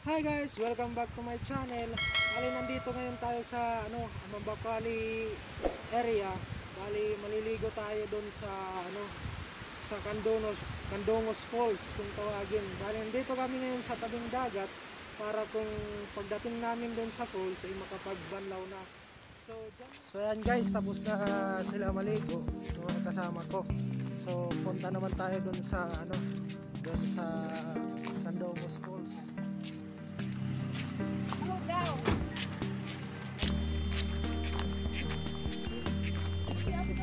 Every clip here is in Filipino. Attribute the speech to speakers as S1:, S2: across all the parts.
S1: Hi guys, welcome back to my channel. Bali nandito ngayon tayo sa Mambakali area. Bali maliligo tayo doon sa sa Candongos Falls kung tawagin. Bali nandito kami ngayon sa tabing dagat para kung pagdating namin doon sa falls ay makapagbanlaw na. So yan guys, tapos na sila maligo, yung mga kasama ko. So punta naman tayo doon sa doon sa Candongos Falls.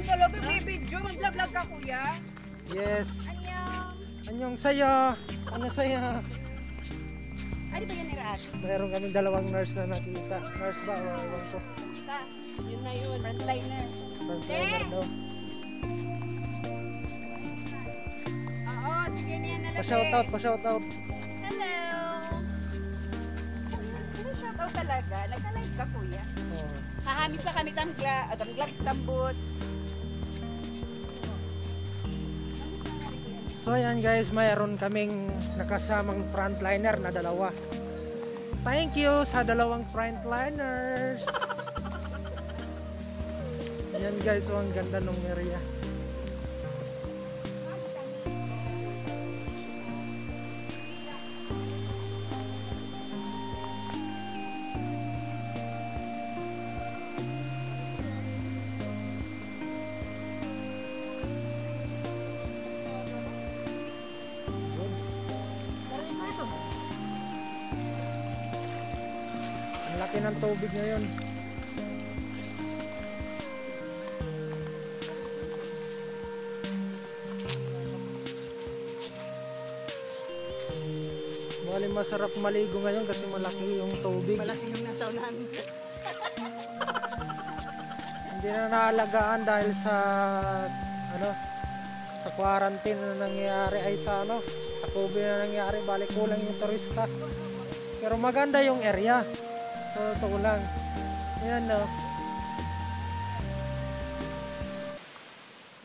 S2: Talaga may video, mag-vlog ka kuya.
S1: Yes.
S2: Anyang.
S1: Anyong saya. Ano saya?
S2: Ano ba yan iraat?
S1: Mayroon kaming dalawang nurse na nakita. Nurse ba? O ewan ko.
S2: Basta, yun na yun, frontliner.
S1: Frontliner daw.
S2: Oo, sige niyan na lang.
S1: Pa-shoutout, pa-shoutout.
S2: Hello. Ano shoutout talaga? Nagka-live ka kuya?
S1: Oh.
S2: Hahamis na kami gloves, boots.
S1: So yan guys, mayroon kaming nakasamang frontliner na dalawa. Thank you sa dalawang frontliners. Yan guys, ang ganda ng area. Ang laki ng tubig ngayon. Bali masarap maligo ngayon kasi malaki yung tubig.
S2: Malaki yung nasa unahan.
S1: Hindi na naalagaan dahil sa sa quarantine na nangyayari ay sa COVID na nangyayari, bali kulang yung turista. Pero maganda yung area. Totoo lang. Ayan no.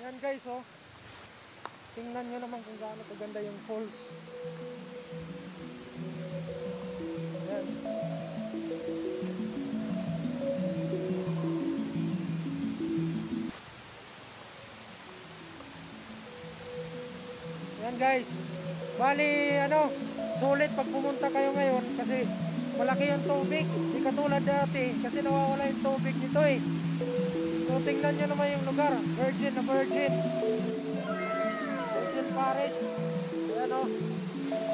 S1: Ayan guys oh. Tingnan nyo naman kung gaano kaganda yung falls. Ayan. Ayan guys. Bali sulit pag pumunta kayo ngayon kasi malaki yung tubig. Di katulad dati kasi nawawala yung tubig nito eh. So tingnan nyo naman yung lugar. Virgin na virgin. Virgin Forest. Ayan o.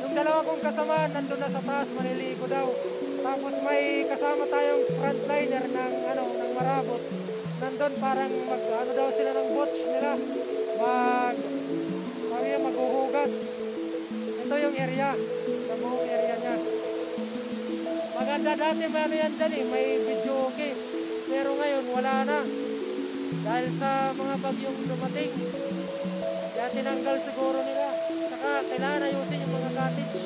S1: Yung dalawa kong kasama nandun na sa taas, maliligo daw. Tapos may kasama tayong frontliner ng marabot. Nandun parang daw sila ng botch nila. Maghuhugas. Ito yung area. Yung buong area niya. Maganda dati may yan dyan eh. May video okay. Pero ngayon wala na. Dahil sa mga bagyong dumating. Kaya tinanggal siguro nila. Saka kailangan ayusin yung mga cottage.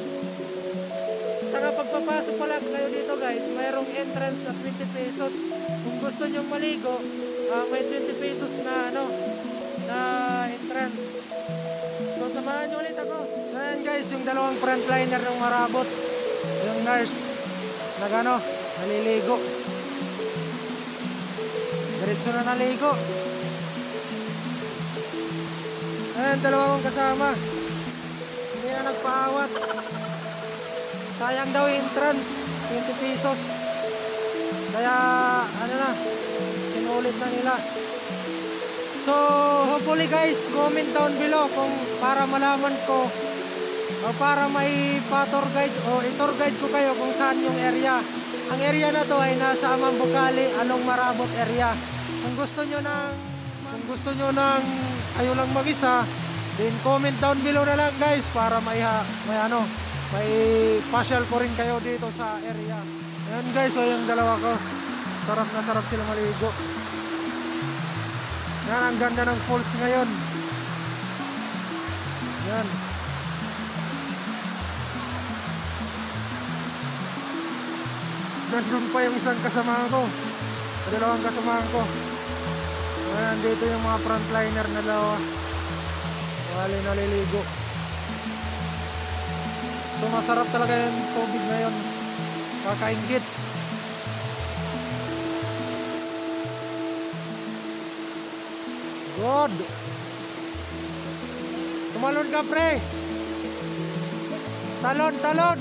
S1: Saka pagpapasok pa lang kayo dito guys, mayroong entrance na 20 pesos. Kung gusto nyong maligo, may 20 pesos na na entrance. So samahan nyo ulit ako. So yan guys, yung dalawang frontliner ng marabot. Yung nurse naliligo. Diretso na naligo. Ayan, dalawa kong kasama. Hindi na nagpaawat. Sayang daw yung entrance, 20 pesos. Kaya sinulit na nila. So hopefully guys, comment down below kung para malaman ko o para may pa-tour guide o i-tour guide ko kayo kung saan yung area. Ang area na to ay nasa Mambakali, Along Marabot area. Kung gusto nyo ng kayo lang mag-isa, then comment down below na lang guys para may pasyal ko rin kayo dito sa area. Ayan guys, so yung dalawa ko. Sarap na sarap sila maligo. Yan, ang ganda ng falls ngayon. Yan. Nandun pa yung isang kasama ko. Dalawang kasama ko. Ayan, dito yung mga frontliner na dalawa. Bali naliligo. So masarap talaga yung tubig ngayon. Kakaingit. Good. Tumalon ka, pre. Talon, talon.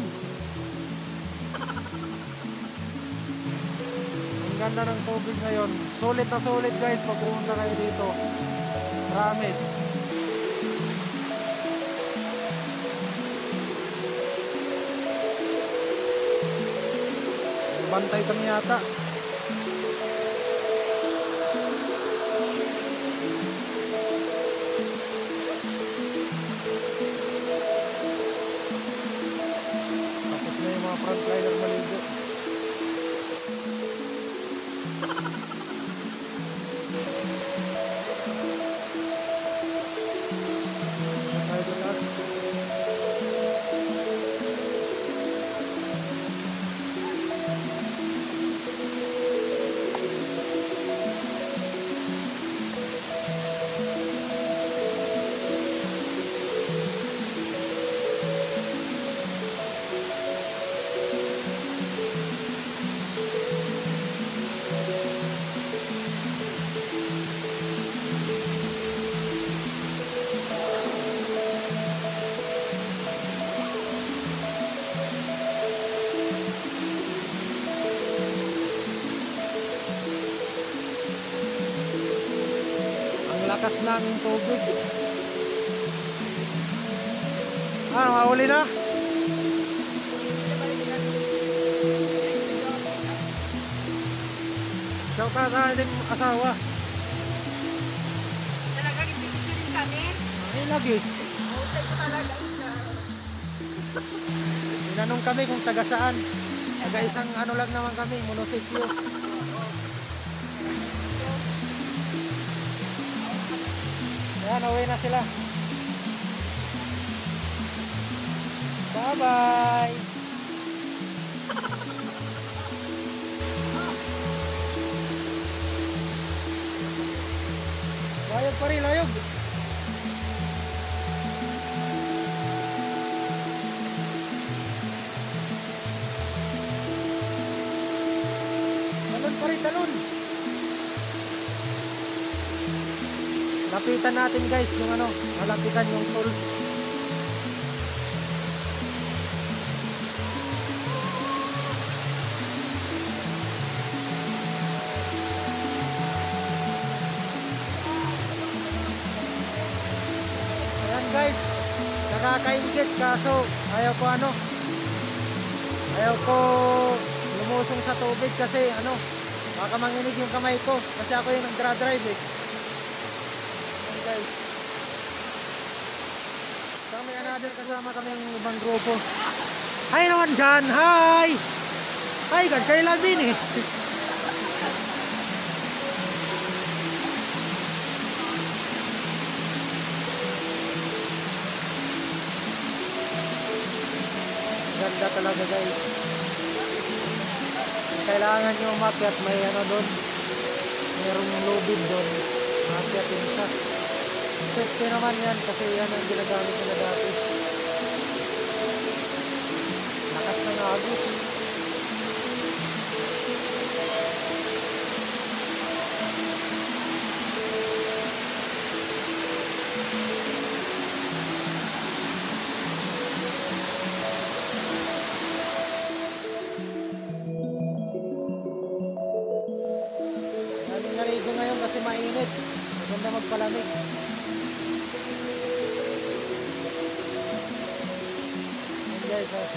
S1: Ang ganda ng tubig ngayon. Sulit na sulit, guys, pag pumunta kayo dito. Promise. Bantay kami yata. Tapos na yung mga frontliner maligo. Tayo sa taas. Lakas ng tubig. Mahuli na. Shout out sa ating asawa.
S2: Talaga ipipiliin kami.
S1: Ay, lagi.
S2: Husay ko talaga.
S1: Tinanong kami kung taga saan. Taga isang ano lang naman kami, munisipyo. Yan, away na sila. Bye-bye. Layog pa rin, layog. Talon pa rin, talon. Lapitan natin, guys, yung ano, malapitan yung tools. Ayan, guys, nakakaingit kaso ayaw ko lumusong sa tubig kasi ano, baka manginig yung kamay ko kasi ako yung nagdra-drive eh. Guys, kami another kasama kaming ibang grupo. Hi naman dyan, hi! Hi, kan kailan din eh. Ganda talaga, guys. Kailangan nyo umakyat, may ano doon, mayroong lubid doon, umakyat yun siya. Safety naman yan kasi yan ang ginagamit nila dati. Lakas ng agos. Daming naligo ngayon kasi mainit. Maganda magpalamig. Guys, oh.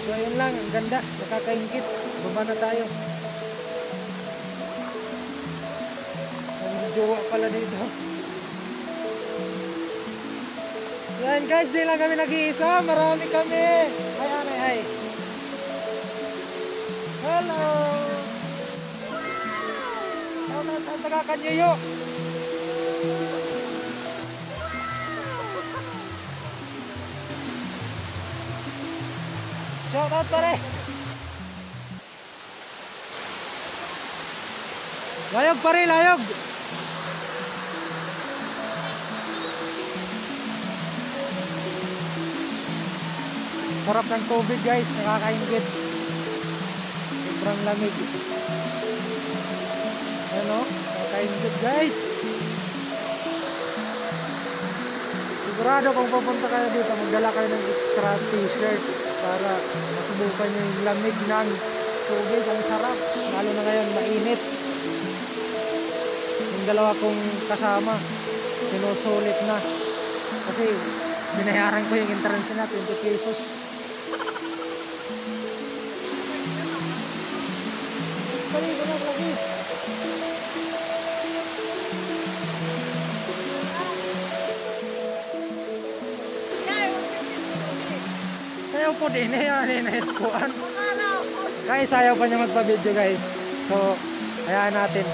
S1: So ayun lang, ang ganda, nakakaingit. Baba na tayo. Ang jowa pala dito. Yan guys, di lang kami nag-iisa, marami kami. Hi Anay, hi. Hello. Ang taga-Kanyayo. Shout out pare. Layog pa rin, layog. Sarap ng tubig guys, nakakaingit. Sobrang lamig. Ano? Nakakaingit guys. Sigurado kung pupunta kayo dito, magdala kayo ng extra t-shirt para masubukan nyo yung lamig ng tubig. Ang sarap, lalo na ngayon mainit. Yung dalawa kong kasama, sinusulit na kasi binayaran ko yung entrance na 20 pesos. Balik na lagi. Ayaw po din, hinahinahit ko. Guys, ayaw pa niya magpa-video guys. So, hayaan natin.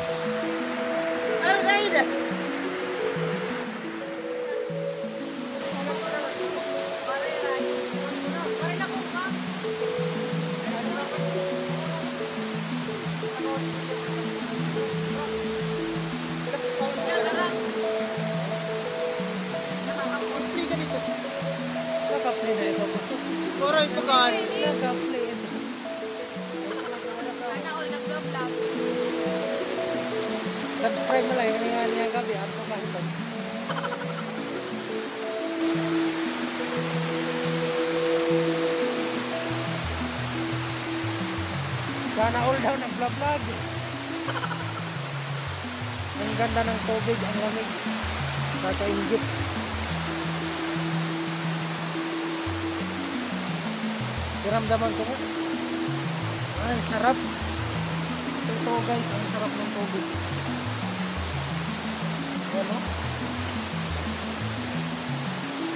S1: Naka-play na ito.
S2: Puro ito kan.
S1: Naka-play ito. Subscribe mo lang yung niya gabi at pumahitag. Sana all daw nag-vlog. Ang ganda ng tubig, ang lamig. Kakaingit. Diramdaman ko. Ay, sarap. Ito guys, ang sarap ng tubig. Ano?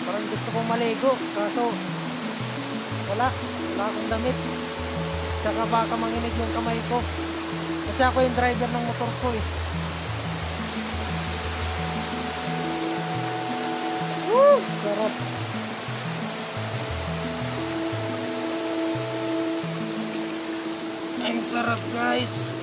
S1: Parang gusto kong maligo, kaso wala akong damit. Tsaka baka manginig yung kamay ko. Kasi ako yung driver ng motor ko eh. Woo! Sarap. Ang sarap guys.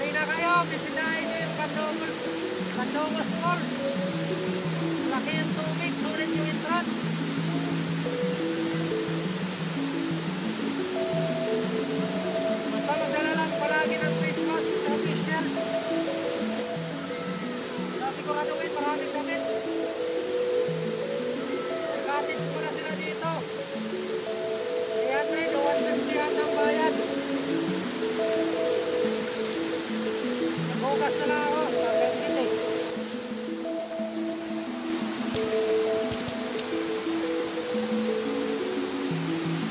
S2: Na kayo, bisitahin nyo yung Pandongos Falls. Laki yung tubig, sulit yung entrance. Basta magdala lang palagi ng face mask sa official. Siguraduhin maraming damit. Cottage ko na sila dito. 300 o 150 yata ang bayad. Bukas na lang ako, pagkainit eh.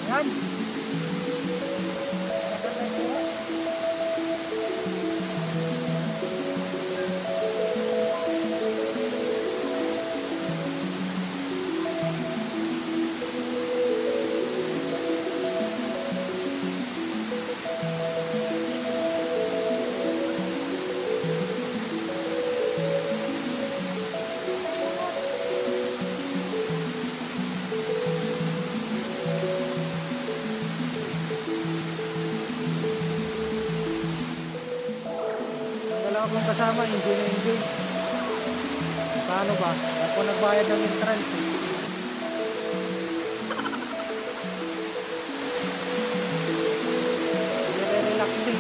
S2: Yan.
S1: Akong kasama, enjoy na enjoy. Paano ba? Ako nagbayad ng entrance eh. Relaxing.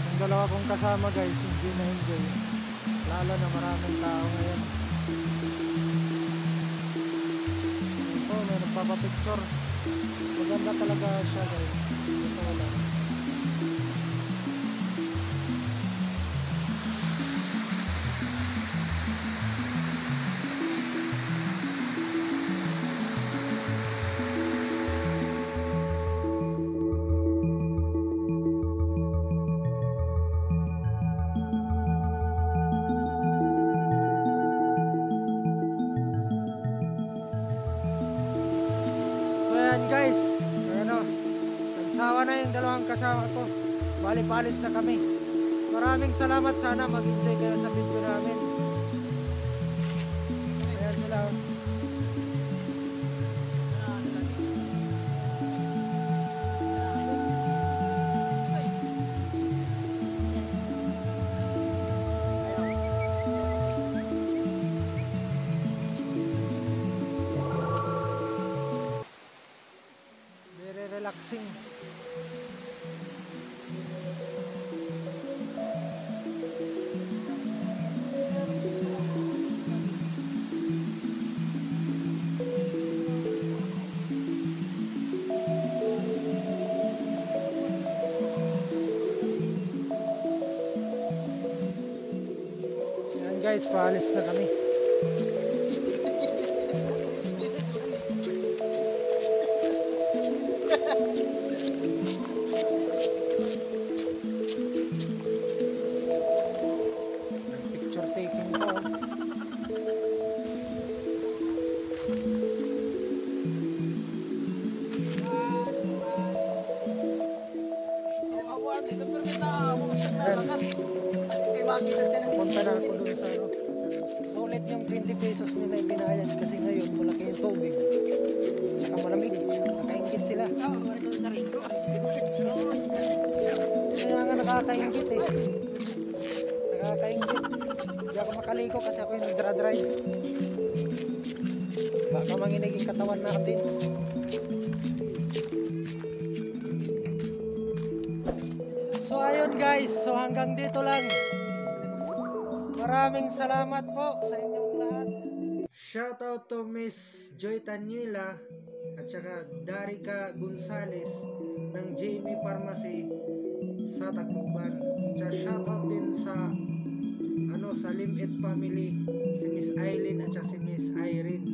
S1: Ang dalawa kong kasama guys, enjoy na enjoy. Lalo na maraming tao ngayon. Ito, may nagpapapicture. Maganda talaga siya guys. Ito wala. guys, ano, nagsawa na yung dalawang kasama ko. Bali paalis na kami. Maraming salamat, sana mag-enjoy kayo sa video namin. Ayan sila. Very relaxing. Yan guys, paalis na kami. Picture taking ko. Punta na ako dun sa ano. Sulit yung 20 pesos nila ibinayad kasi ngayon malaki yung tubig. Saka malamig. Nakaingit sila. Kaya nga nakakaingit eh. Nakakaingit. Hindi ako makaliko kasi ako yung nagdra-drive. Baka manginig yung katawan natin. So ayun guys, so hanggang dito lang. Maraming salamat po sa inyong lahat. Shout out to Miss Joy Tanyila at saka Darika Gonzales ng JB Pharmacy sa Tacloban. At shout out din sa sa Limit family, si Miss Eileen at saka si Miss Irene.